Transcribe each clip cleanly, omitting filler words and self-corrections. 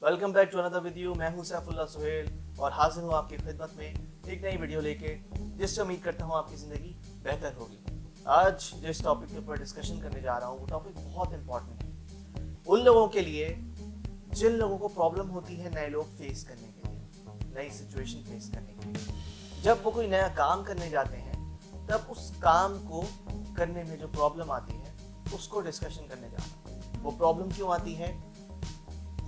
Welcome back to another video. मैं हूं सैफुल्लाह सुहेल और हाजिर हूं आपकी खिदमत में एक नई वीडियो लेके, जिससे उम्मीद करता हूं आपकी ज़िंदगी बेहतर होगी। आज जिस टॉपिक के ऊपर डिस्कशन करने जा रहा हूं वो टॉपिक बहुत इंपॉर्टेंट है उन लोगों के लिए जिन लोगों को प्रॉब्लम होती है नए लोग फेस करने के लिए, नई सिचुएशन फेस करने के लिए। जब वो कोई नया काम करने जाते हैं तब उस काम को करने में जो प्रॉब्लम आती है उसको डिस्कशन करने जाना। वो प्रॉब्लम क्यों आती है?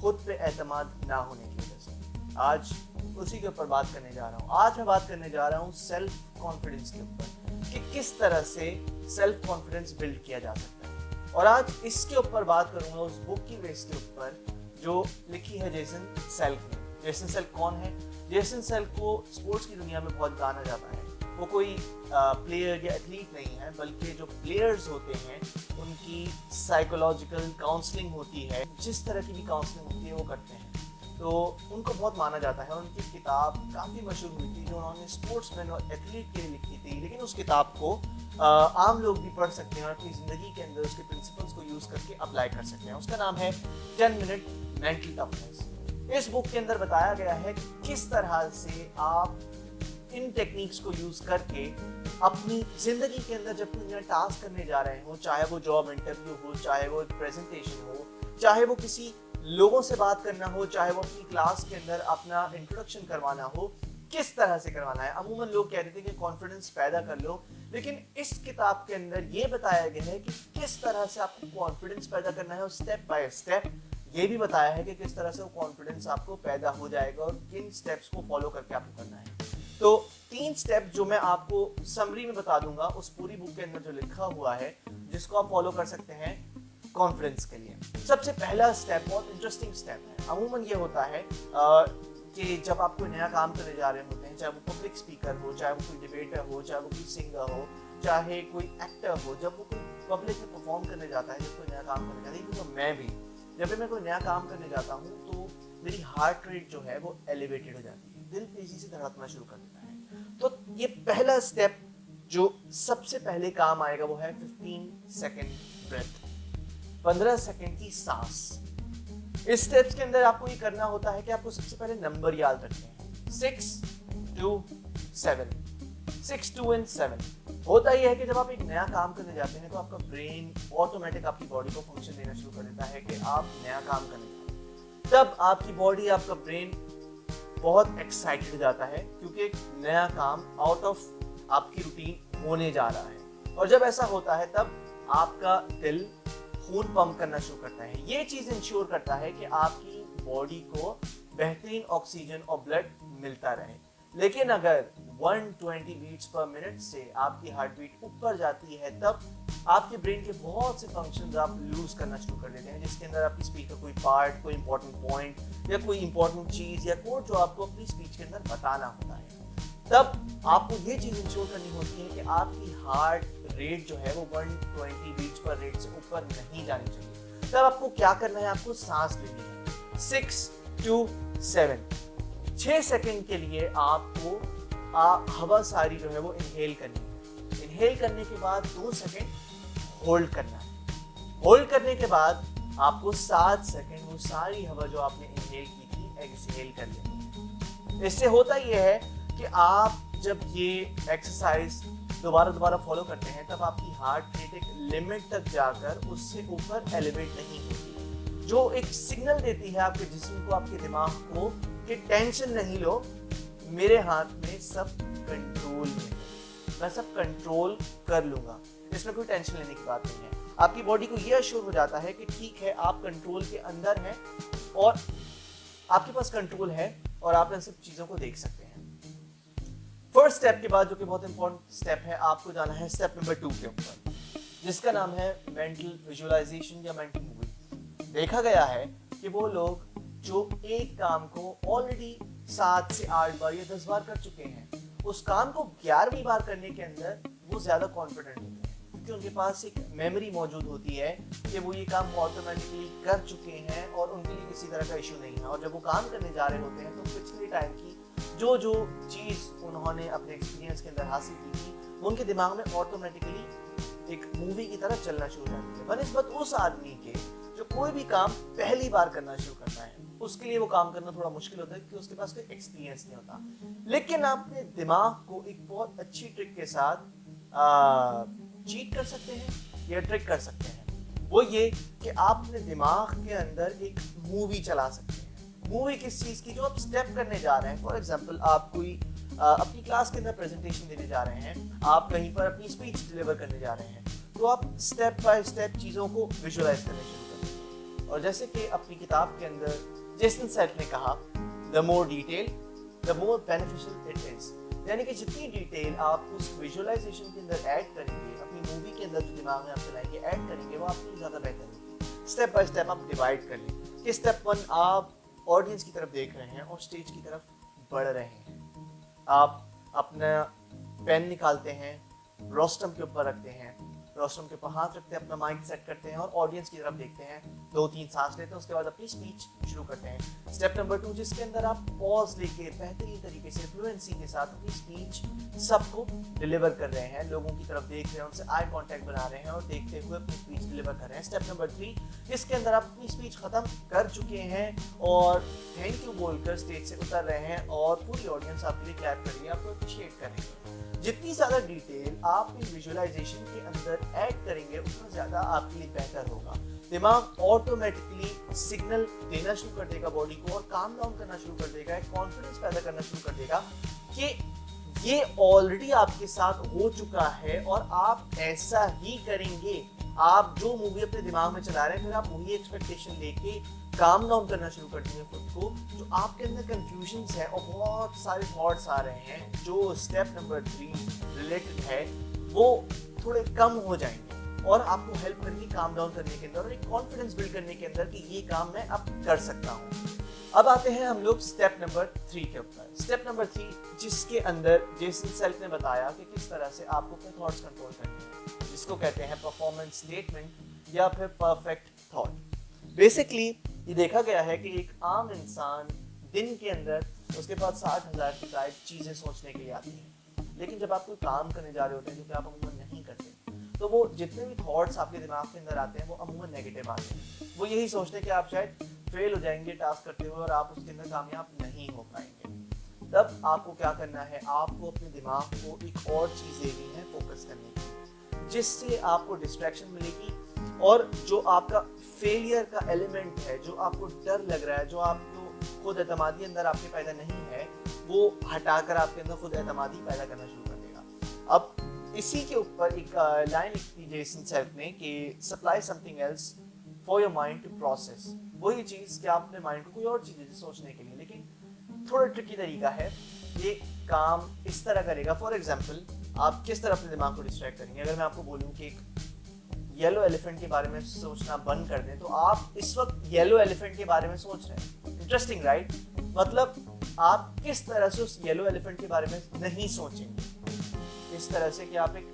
खुद पे एतमाद ना होने की वजह से। आज उसी के ऊपर बात करने जा रहा हूँ। आज मैं बात करने जा रहा हूँ सेल्फ कॉन्फिडेंस के ऊपर कि किस तरह से सेल्फ कॉन्फिडेंस बिल्ड किया जा सकता है। और आज इसके ऊपर बात करूंगा उस बुक की बेस के ऊपर जो लिखी है जेसन सेल्फ ने। जेसन सेल्फ कौन है? जेसन सेल्फ को स्पोर्ट्स की दुनिया में बहुत जाना जाता है। वो कोई प्लेयर या एथलीट नहीं है, बल्कि जो प्लेयर्स होते हैं उनकी साइकोलॉजिकल काउंसलिंग होती है। जिस तरह की भी काउंसलिंग होती है वो करते हैं, तो उनको बहुत माना जाता है। उनकी किताब काफ़ी मशहूर हुई थी जो उन्होंने स्पोर्ट्समैन और एथलीट के लिए लिखी थी, लेकिन उस किताब को आम लोग भी पढ़ सकते हैं और अपनी ज़िंदगी के अंदर उसके प्रिंसिपल्स को यूज़ करके अप्लाई कर सकते हैं। उसका नाम है 10 मिनट मेंटल टफनेस। इस बुक के अंदर बताया गया है कि किस तरह से आप इन टेक्निक्स को यूज करके अपनी जिंदगी के अंदर जब कोई नया टास्क करने जा रहे हो, चाहे वो जॉब इंटरव्यू हो, चाहे वो एक प्रेजेंटेशन हो, चाहे वो किसी लोगों से बात करना हो, चाहे वो अपनी क्लास के अंदर अपना इंट्रोडक्शन करवाना हो, किस तरह से करवाना है। अमूमन लोग कहते थे कि कॉन्फिडेंस पैदा कर लो, लेकिन इस किताब के अंदर ये बताया गया है कि किस तरह से आपको कॉन्फिडेंस पैदा करना है और स्टेप बाय स्टेप ये भी बताया है कि किस तरह से वो कॉन्फिडेंस आपको पैदा हो जाएगा और किन स्टेप्स को फॉलो करके आपको करना है। तो 3 स्टेप जो मैं आपको समरी में बता दूंगा उस पूरी बुक के अंदर जो लिखा हुआ है, जिसको आप फॉलो कर सकते हैं कॉन्फिडेंस के लिए। सबसे पहला स्टेप बहुत इंटरेस्टिंग स्टेप है। अमूमन ये होता है कि जब आप कोई नया काम करने जा रहे होते हैं, चाहे वो पब्लिक स्पीकर हो, चाहे वो कोई डिबेटर हो, चाहे वो कोई सिंगर हो, चाहे कोई एक्टर हो, जब वो कोई पब्लिक में परफॉर्म करने जाता है, जब कोई नया काम करने जाता है, तो मैं भी जब भी मैं कोई नया काम करने जाता हूँ तो मेरी हार्ट रेट जो है वो एलिवेटेड हो जाती है, दिल तेजी से धड़कना शुरू कर देता है। तो ये पहला स्टेप जो सबसे पहले काम आएगा वो है 15 सेकेंड ब्रेथ, 15 सेकेंड की सांस। इस स्टेप्स के अंदर आपको ये करना होता है कि आपको सबसे पहले नंबर याद रखने हैं, 6, 2, 7, 6, 2 and 7। होता यह है कि जब आप एक नया काम करने जाते हैं तो आपका ब्रेन ऑटोमेटिक आपकी बॉडी को फंक्शन देना शुरू कर देता है कि आप नया काम करने जा रहे हैं। तब आपकी बॉडी, आपका ब्रेन बहुत एक्साइटेड हो जाता है क्योंकि एक नया काम आउट ऑफ आपकी रूटीन होने जा रहा है। और जब ऐसा होता है तब आपका दिल खून पंप करना शुरू करता है। ये चीज इंश्योर करता है कि आपकी बॉडी को बेहतरीन ऑक्सीजन और ब्लड मिलता रहे। लेकिन अगर 120 बीट्स पर मिनट से आपकी हार्ट बीट ऊपर जाती है तब आपके ब्रेन के बहुत से फंक्शंस आप लूज करना शुरू कर देते हैं, जिसके अंदर आपकी स्पीच का कोई पार्ट, कोई इंपॉर्टेंट पॉइंट या कोई इंपॉर्टेंट चीज या कोड जो आपको अपनी स्पीच के अंदर बताना होता है। तब आपको ये चीज इंश्योर करनी होती है कि आपकी हार्ट रेट जो है वो 120 बीट्स पर रेट से ऊपर नहीं जानी चाहिए। तब आपको क्या करना है? आपको सांस लेनी है। 6, 2, 7, 6 सेकेंड के लिए आपको हवा सारी जो है वो इनहेल करनी है। इनहेल करने के बाद 2 सेकेंड होल्ड करना है। होल्ड करने के बाद आपको 7 सेकेंड वो सारी हवा जो आपने इनहेल की थी एक्सहेल कर लेनी है। इससे होता यह है कि आप जब ये एक्सरसाइज दोबारा फॉलो करते हैं तब आपकी हार्ट रेट एक लिमिट तक जाकर उससे ऊपर एलिवेट नहीं होती, जो एक सिग्नल देती है आपके जिस्म को, आपके दिमाग को कि टेंशन नहीं लो, मेरे हाथ में सब कंट्रोल में, मैं सब कंट्रोल कर लूंगा, इसमें कोई टेंशन लेने की बात नहीं है। आपकी बॉडी को यह अश्योर हो जाता है कि ठीक है, आप कंट्रोल के अंदर हैं और आपके पास कंट्रोल है और आप इन सब चीजों को देख सकते हैं। फर्स्ट स्टेप के बाद जो कि बहुत इंपॉर्टेंट स्टेप है, आपको जाना है स्टेप नंबर 2 के ऊपर, जिसका नाम है मेंटल विजुअलाइजेशन या मेंटल मूवी। देखा गया है कि वो लोग जो एक काम को ऑलरेडी 7 से 8 बार या 10 बार कर चुके हैं, उस काम को 11वीं बार करने के अंदर वो ज्यादा कॉन्फिडेंट होते हैं, क्योंकि उनके पास एक मेमोरी मौजूद होती है कि वो ये काम ऑटोमेटिकली कर चुके हैं और उनके लिए किसी तरह का इशू नहीं है। और जब वो काम करने जा रहे होते हैं तो पिछले टाइम की जो चीज उन्होंने अपने एक्सपीरियंस के अंदर हासिल की थी, वो उनके दिमाग में ऑटोमेटिकली एक मूवी की तरह चलना शुरू हो जाती है। बनिस्बत उस आदमी के जो कोई भी काम पहली बार करना शुरू करता है उसके लिए वो काम करना थोड़ा मुश्किल होता है क्योंकि उसके पास कोई एक्सपीरियंस नहीं होता, लेकिन आप अपने दिमाग को एक बहुत अच्छी ट्रिक के साथ चीट कर सकते हैं या ट्रिक कर सकते हैं। वो ये कि आप अपने दिमाग के अंदर एक मूवी चला सकते हैं। मूवी किस चीज़ की? जो आप स्टेप करने जा रहे हैं। फॉर एग्जाम्पल आप कोई अपनी क्लास के अंदर प्रेजेंटेशन देने जा रहे हैं, आप कहीं पर अपनी स्पीच डिलीवर करने जा रहे हैं, तो आप स्टेप बाय स्टेप चीज़ों को विजुअलाइज करने शुरू करते हैं। और जैसे कि अपनी किताब के अंदर जेसन सेल्फ ने कहा, the more detail the more beneficial it is, यानी कि जितनी डिटेल आप उस विजुअलाइजेशन के अंदर ऐड करेंगे, अपनी मूवी के अंदर जो दिमाग में आप चलाएंगे ऐड करेंगे, वो आपके लिए ज़्यादा बेहतर होगी। स्टेप बाय स्टेप आप डिवाइड कर लें कि स्टेप 1 आप ऑडियंस की तरफ देख रहे हैं और स्टेज की तरफ बढ़ रहे हैं। आप अपना पेन निकालते हैं, रोस्टम के ऊपर रखते हैं, रोस्टम के ऊपर हाथ रखते हैं, अपना माइंड सेट करते हैं और ऑडियंस की तरफ देखते हैं, 2-3 सांस लेते हैं, उसके बाद अपनी स्पीच शुरू करते हैं। स्टेप नंबर 2 जिसके अंदर आप पॉज लेके बेहतरीन तरीके से फ्लुएंसी के साथ अपनी स्पीच सबको डिलीवर कर रहे हैं, लोगों की तरफ देख रहे हैं, उनसे आई कांटेक्ट बना रहे हैं और देखते हुए अपनी स्पीच डिलीवर कर रहे हैं। स्टेप नंबर 3 जिसके अंदर आप अपनी स्पीच खत्म कर चुके हैं और थैंक यू बोलकर स्टेज से उतर रहे हैं और पूरी ऑडियंस आपके लिए क्लैप करेगी, आपको अप्रिशिएट करेंगे। जितनी ज़्यादा डिटेल आप इन विजुअलाइजेशन के अंदर ऐड करेंगे उतना ज़्यादा आपके लिए बेहतर होगा। दिमाग ऑटोमेटिकली सिग्नल देना शुरू कर देगा बॉडी को और काम डाउन करना शुरू कर देगा, एक कॉन्फिडेंस पैदा करना शुरू कर देगा कि ये ऑलरेडी आपके साथ हो चुका है और आप ऐसा ही करेंगे। आप जो मूवी अपने दिमाग में चला रहे हैं, फिर आप वही एक्सपेक्टेशन लेके काम डाउन करना शुरू कर देंगे खुद को। जो आपके अंदर कंफ्यूजन्स है और बहुत सारे थॉट्स आ रहे हैं जो स्टेप नंबर 3 रिलेटेड है, वो थोड़े कम हो जाएंगे और आपको हेल्प करेंगे काम डाउन करने के अंदर और एक कॉन्फिडेंस बिल्ड करने के अंदर कि ये काम मैं अब कर सकता हूँ। अब आते हैं हम लोग स्टेप नंबर 3 के ऊपर। स्टेप नंबर 3 जिसके अंदर जेसन सेल्फ ने बताया कि किस तरह से आपको अपने थॉट्स कंट्रोल करने हैं, जिसको कहते हैं परफॉर्मेंस स्टेटमेंट या फिर परफेक्ट थॉट। बेसिकली ये देखा गया है कि एक आम इंसान दिन के अंदर उसके पास 60,000 की शायद चीज़ें सोचने के लिए आती हैं, लेकिन जब आप कोई काम करने जा रहे होते हैं जो कि आप अमूमन नहीं करते, तो वो जितने भी थॉट्स आपके दिमाग के अंदर आते हैं वो अमूमन नेगेटिव आते हैं। वो यही सोचते हैं कि आप शायद फेल हो जाएंगे टास्क करते हुए और आप उसके अंदर कामयाब नहीं हो पाएंगे। तब आपको क्या करना है, आपको अपने दिमाग को एक और चीज़ देनी है फोकस करने की, जिससे आपको डिस्ट्रैक्शन मिलेगी और जो आपका फेलियर का एलिमेंट है, जो आपको डर लग रहा है, जो आपको खुद एतमादी अंदर आपके पैदा नहीं है, वो हटाकर आपके अंदर खुद एतमादी पैदा करना शुरू कर देगा। अब इसी के ऊपर एक लाइन लिखी जेसन सेल्फ ने कि supply something else for your mind to process. वही चीज़ कि आप अपने माइंड को कोई और चीज़ें सोचने के लिए, लेकिन थोड़ा ट्रिकी तरीका है। ये काम इस तरह करेगा, फॉर एग्जाम्पल आप किस तरह अपने दिमाग को डिस्ट्रैक्ट करेंगे। अगर मैं आपको बोलूँ कि एक येलो एलिफेंट के बारे में सोचना बंद कर दें, तो आप इस वक्त येलो एलिफेंट के बारे में सोच रहे हैं। Interesting right? मतलब आप किस तरह से उस येलो एलिफेंट के बारे में नहीं सोचेंगे, इस तरह से कि आप एक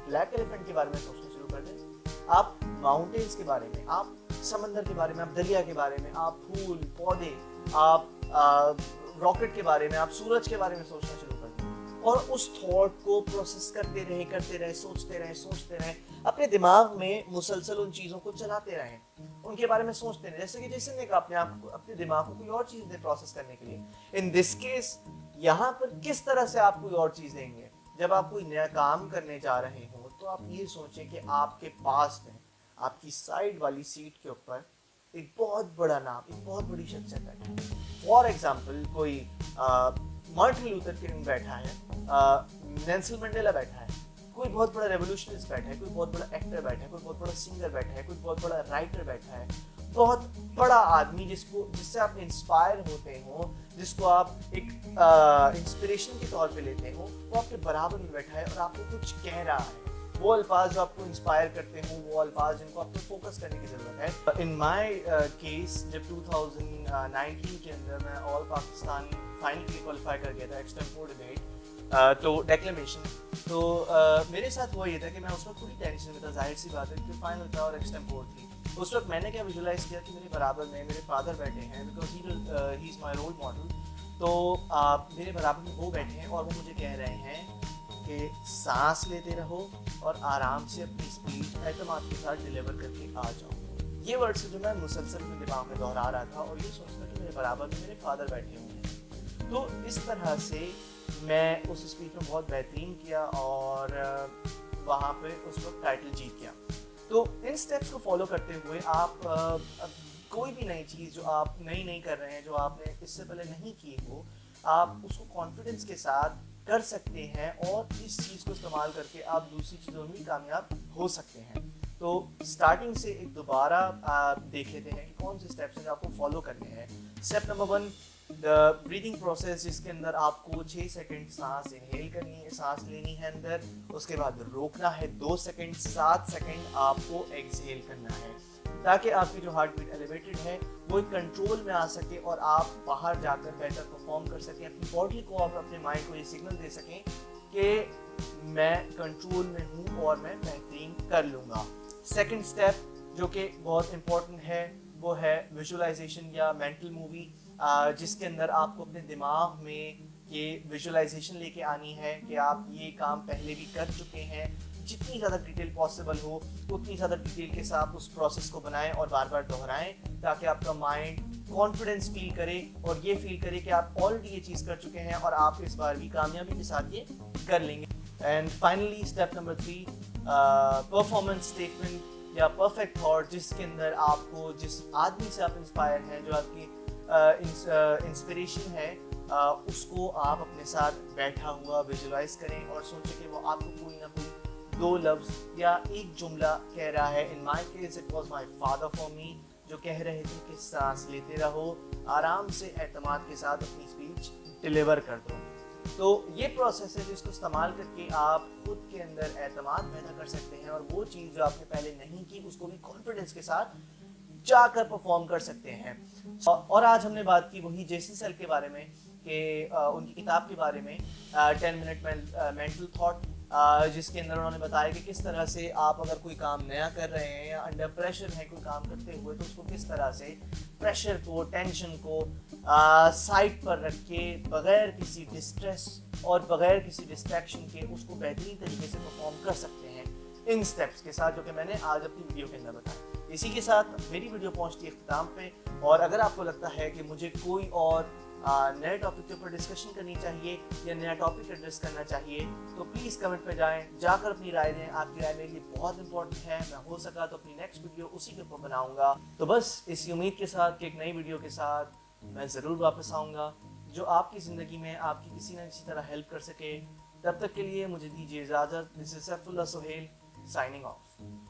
ब्लैक एलिफेंट के बारे में सोचना शुरू कर दें। आप माउंटेन्स के बारे में, आप समंदर के बारे में, आप दरिया के बारे में, आप फूल पौधे, आप रॉकेट के बारे में, आप सूरज के बारे में सोचना शुरू कर दें और उस थॉट को प्रोसेस करते रहे, सोचते रहे, अपने दिमाग में मुसलसल उन चीज़ों को चलाते रहें, उनके बारे में सोचते रहे। जैसे कि जैसे ने कहा, अपने दिमाग को कोई और चीज़ दे प्रोसेस करने के लिए। इन दिस केस यहाँ पर किस तरह से आप कोई और चीज़ देंगे? जब आप कोई नया काम करने जा रहे हो तो आप ये सोचें कि आपके पास में आपकी साइड वाली सीट के ऊपर एक बहुत बड़ा नाम, एक बहुत बड़ी शख्सियत बैठा है। फॉर एग्जाम्पल कोई मार्टिन लूथर किंग बैठा है, नेल्सन मंडेला बैठा है, कोई बहुत बड़ा रेवोल्यूशनिस्ट बैठा है, कोई बहुत बड़ा एक्टर बैठा है, कोई बहुत बड़ा सिंगर बैठा है, कोई बहुत बड़ा राइटर बैठा है, बहुत बड़ा आदमी जिससे आप इंस्पायर होते हो, जिसको आप एक इंस्पिरेशन के तौर पे लेते हो, वो आपके बराबर में बैठा है और आपको कुछ कह रहा है। वो अल्फाज जो आपको इंस्पायर करते हो, वो अल्फाज जिनको आपको फोकस करने की ज़रूरत है। इन माई केस जब 2019 के अंदर मैं ऑल पाकिस्तान फाइनल के लिए क्वालिफाई कर गया था एक्सटेम्पोर डिबेट, तो डेक्लेमेशन, तो मेरे साथ वो ये था कि मैं उस वक्त पूरी टेंशन में था, जाहिर सी बात है कि फाइनल था और एक्सटेम्पोर थी। उस वक्त मैंने क्या विजुलाइज किया कि मेरे बराबर में मेरे फादर बैठे हैं, because he is my role model. तो मेरे बराबर में वो बैठे हैं और वो मुझे कह रहे हैं कि सांस लेते रहो और आराम से अपनी स्पीच एतमाद के साथ डिलीवर करके आ जाओ। ये वर्ड से जो मैं मुसलसल अपने दिमाग में दोहरा रहा था और ये सोचता कि मेरे बराबर में मेरे फादर बैठे हुए हैं। तो इस तरह से मैं उस स्पीच में बहुत बेहतरीन किया और वहाँ पे उस वक्त टाइटल जीत गया। तो इन स्टेप्स को फॉलो करते हुए आप कोई भी नई चीज़ जो आप नई कर रहे हैं, जो आपने इससे पहले नहीं की हो, आप उसको कॉन्फिडेंस के साथ कर सकते हैं और इस चीज़ को इस्तेमाल करके आप दूसरी चीज़ों में भी कामयाब हो सकते हैं। तो स्टार्टिंग से एक दोबारा देख लेते हैं कि कौन से स्टेप्स हैं जो आपको फॉलो करने हैं। Step number 1, the breathing process, जिसके अंदर आपको 6 सेकंड सांस इनहेल करनी है, सांस लेनी है अंदर, उसके बाद रोकना है 2 सेकंड, 7 सेकंड आपको एक्सहेल करना है, ताकि आपकी जो हार्ट बीट एलिवेटेड है वो एक कंट्रोल में आ सके और आप बाहर जाकर बेहतर परफॉर्म कर सकें। अपनी बॉडी को और अपने माइंड को ये सिग्नल दे सकें कि मैं कंट्रोल में हूँ और मैं बेहतरीन कर लूँगा। सेकंड स्टेप जो कि बहुत इम्पोर्टेंट है वो है विजुअलाइजेशन या मेंटल मूवी, जिसके अंदर आपको अपने दिमाग में ये विजुअलाइजेशन लेके आनी है कि आप ये काम पहले भी कर चुके हैं। जितनी ज़्यादा डिटेल पॉसिबल हो उतनी ज़्यादा डिटेल के साथ उस प्रोसेस को बनाएं और बार बार दोहराएं, ताकि आपका माइंड कॉन्फिडेंस फील करे और ये फील करे कि आप ऑलरेडी ये चीज़ कर चुके हैं और आप इस बार भी कामयाबी के साथ ये कर लेंगे। And finally step number 3, performance statement या परफेक्ट थॉट, जिसके अंदर आपको जिस आदमी से आप इंस्पायर हैं, जो आपकी इंस्पिरेशन है, उसको आप अपने साथ बैठा हुआ विजुलाइज करें और सोचें कि वो आपको कोई ना कोई 2 लफ्ज़ या एक जुमला कह रहा है। In my case it was my father for me, जो कह रहे थे कि सांस लेते रहो, आराम से एतमाद के साथ अपनी स्पीच डिलीवर कर दो। तो ये प्रोसेस है जिसको इस्तेमाल करके आप खुद के अंदर एतमाद पैदा कर सकते हैं और वो चीज़ जो आपने पहले नहीं की उसको भी कॉन्फिडेंस के साथ जाकर परफॉर्म कर सकते हैं। और आज हमने बात की वही जेसन सेल के बारे में कि उनकी किताब के बारे में 10 मिनट मेंटल थॉट, जिसके अंदर उन्होंने बताया कि किस तरह से आप अगर कोई काम नया कर रहे हैं या अंडर प्रेशर है कोई काम करते हुए, तो उसको किस तरह से प्रेशर को, टेंशन को साइड पर रख के बगैर किसी डिस्ट्रेस और बगैर किसी डिस्ट्रैक्शन के उसको बेहतरीन तरीके से परफॉर्म कर सकते हैं इन स्टेप्स के साथ, जो कि मैंने आज अपनी वीडियो के अंदर बताया। इसी के साथ मेरी वीडियो पहुंचती है इख्तिताम पे, और अगर आपको लगता है कि मुझे कोई और नए टॉपिक के ऊपर डिस्कशन करनी चाहिए या नया टॉपिक एड्रेस करना चाहिए, तो प्लीज़ कमेंट पे जाकर अपनी राय दें। आपकी राय मेरे लिए बहुत इंपॉर्टेंट है। मैं हो सका तो अपनी नेक्स्ट वीडियो उसी के ऊपर बनाऊंगा। तो बस इसी उम्मीद के साथ कि एक नई वीडियो के साथ मैं ज़रूर वापस आऊँगा, जो आपकी ज़िंदगी में आपकी किसी न किसी तरह हेल्प कर सके। तब तक के लिए मुझे दीजिए इजाज़त। This is Saifullah Suhail signing of.